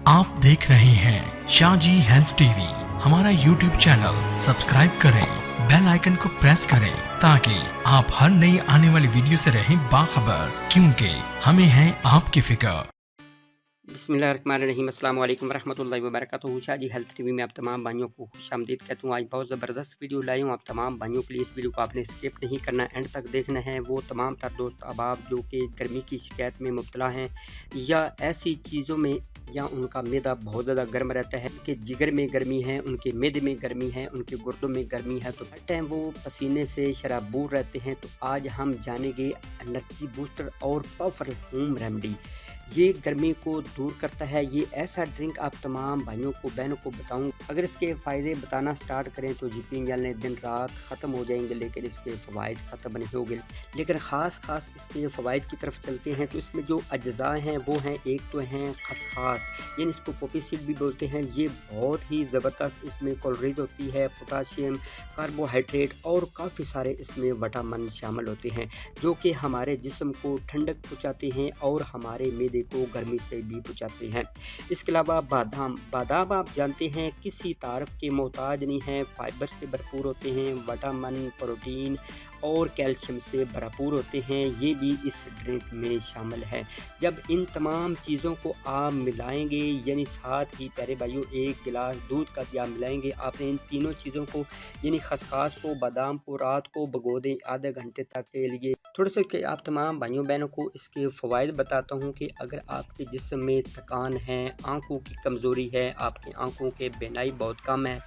आप देख रहे हैं शाहजी हेल्थ टीवी। हमारा यूट्यूब चैनल सब्सक्राइब करें, बेल आइकन को प्रेस करें ताकि आप हर नई आने वाली वीडियो से रहें बाखबर, क्योंकि हमें है आपकी फिक्र। बिस्मिल्लाहिर्रहमानिर्रहीम, अस्सलाम वालेकुम रहमतुल्लाहि व बरकातुहू। शाहजी हेल्थ टीवी में आप तमाम भाइयों को खुशामदीद कहता हूँ। आज बहुत ज़बरदस्त वीडियो लाई हूँ आप तमाम भाइयों के लिए। इस वीडियो को आपने स्किप नहीं करना, एंड तक देखना है। वो तमाम तर दोस्त अहबाब जो कि गर्मी की शिकायत में मुब्तला हैं या ऐसी चीज़ों में या उनका मैदा बहुत ज़्यादा गर्म रहता है, उनके जिगर में गर्मी है, उनके मैदे में गर्मी है, उनके गुर्दों में गर्मी है, तो हर टाइम वो पसीने से शराबूर रहते हैं। तो आज हम जानेंगे एनर्जी बूस्टर और पावरफुल होम रेमेडी। ये गर्मी को दूर करता है। ये ऐसा ड्रिंक आप तमाम भाइयों को बहनों को बताऊं। अगर इसके फ़ायदे बताना स्टार्ट करें तो यकीन जाने दिन रात ख़त्म हो जाएंगे, लेकिन इसके फ़वाइद ख़त्म नहीं होंगे। लेकिन ख़ास इसके फ़वाइद की तरफ चलते हैं तो इसमें जो अज्जा हैं वो हैं, एक तो हैं खसखास, यानी इसको पोपी सीड भी बोलते हैं। ये बहुत ही ज़बरदस्त इसमें कैलोरीज होती है, पोटाशियम, कार्बोहाइड्रेट और काफ़ी सारे इसमें विटामिन शामिल होते हैं जो कि हमारे जिस्म को ठंडक पहुँचाते हैं और हमारे मैदे को गर्मी से भी बचाते हैं। इसके अलावा बादाम आप जानते हैं किसी तारफ के मोहताज नहीं है, फाइबर से भरपूर होते हैं, विटामिन, प्रोटीन और कैल्शियम से भरपूर होते हैं। ये भी इस ड्रिंक में शामिल है। जब इन तमाम चीज़ों को आप मिलाएंगे, यानी साथ ही प्यारे भाइयों एक गिलास दूध का भी आप मिलाएंगे। आपने इन तीनों चीज़ों को यानी खसखास को, बादाम को रात को भिगो दें आधे घंटे तक के लिए। थोड़े से आप तमाम भाइयों बहनों को इसके फ़वाइद बताता हूँ कि अगर आपके जिस्म में थकान है, आँखों की कमज़ोरी है, आपकी आँखों के बीनाई बहुत कम है,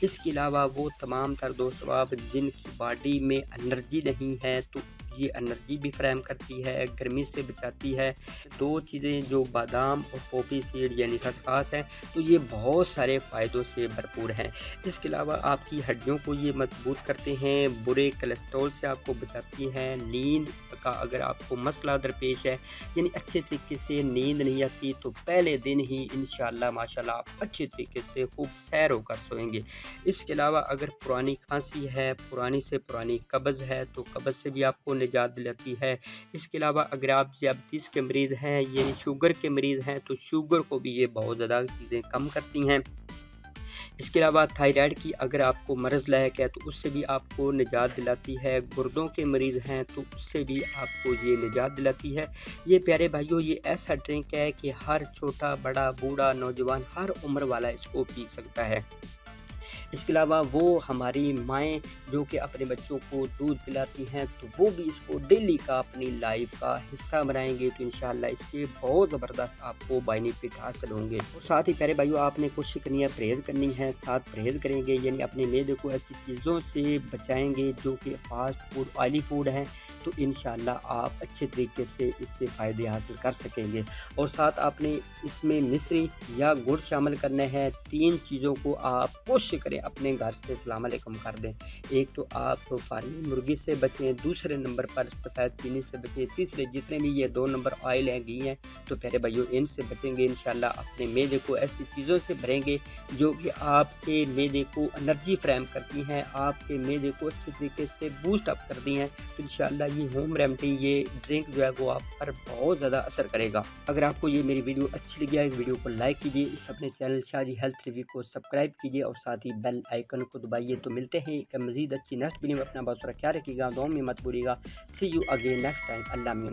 इसके अलावा वो तमाम तर दोस्त आप जिनकी बॉडी में एनर्जी नहीं है, तो ये एनर्जी भी फराहम करती है, गर्मी से बचाती है। दो चीज़ें जो बादाम और पोपी सीड यानी खसखास है, तो ये बहुत सारे फ़ायदों से भरपूर हैं। इसके अलावा आपकी हड्डियों को ये मजबूत करते हैं, बुरे कोलेस्ट्रॉल से आपको बचाती हैं। नींद का अगर आपको मसला दरपेश है, यानी अच्छे तरीके से नींद नहीं आती, तो पहले दिन ही इंशाअल्लाह माशाअल्लाह आप अच्छे तरीके से खूब सैर होकर सोएंगे। इसके अलावा अगर पुरानी खांसी है, पुरानी से पुरानी कब्ज़ है, तो कब्ज़ से भी आपको निजात दिलाती है। इसके अलावा अगर आप डायबिटीज़ के मरीज़ हैं, यानी शुगर के मरीज़ हैं, तो शुगर को भी ये बहुत ज़्यादा चीज़ें कम करती हैं। इसके अलावा थायराइड की अगर आपको मर्ज़ लायक है, तो उससे भी आपको निजात दिलाती है। गुर्दों के मरीज़ हैं तो उससे भी आपको ये निजात दिलाती है। ये प्यारे भाइयों ये ऐसा ड्रिंक है कि हर छोटा बड़ा बूढ़ा नौजवान हर उम्र वाला इसको पी सकता है। इसके अलावा वो हमारी माएँ जो कि अपने बच्चों को दूध पिलाती हैं, तो वो भी इसको डेली का अपनी लाइफ का हिस्सा बनाएंगे, तो इंशाल्लाह इसके बहुत ज़बरदस्त आपको बेनिफिट हासिल होंगे। और साथ ही प्यारे भाइयों आपने कोशिश करनी है, परहेज़ करनी है। साथ परहेज़ करेंगे यानी अपने मैदे को ऐसी चीज़ों से बचाएंगे जो कि फास्ट फूड, ऑयली फूड है, तो इंशाल्लाह आप अच्छे तरीके से इससे फ़ायदे हासिल कर सकेंगे। और साथ आपने इसमें मिश्री या गुड़ शामिल करना है। तीन चीज़ों को आप कोशिश करें अपने घर से सलाम अलैकुम कर दें। एक तो आप फार्मी मुर्गी से बचें, दूसरे नंबर पर सफ़ेद चीनी से बचें, तीसरे जितने भी ये 2 नंबर ऑयल हैं, घी हैं, तो प्यारे भाइयों इनसे बचेंगे। इंशाल्लाह अपने मैदे को ऐसी चीज़ों से भरेंगे जो कि आपके मैदे को एनर्जी फराहम करती हैं, आपके मैदे को अच्छे तरीके से बूस्ट अप करती हैं। तो इंशाल्लाह ये होम रेमेडी, ये ड्रिंक जो है वो आप पर बहुत ज़्यादा असर करेगा। अगर आपको ये मेरी वीडियो अच्छी लगी है, इस वीडियो को लाइक कीजिए, इस अपने चैनल शाहजी हेल्थ टीवी को सब्सक्राइब कीजिए और साथ ही बेल आइकन को दबाइए। तो मिलते हैं एक मज़ीद अच्छी नेक्स्ट वीडियो में। अपना बहुत सारा ख्याल रखिएगा, दुआ में मत भूलिएगा। सी यू अगेन नेक्स्ट टाइम। अल्लाह में।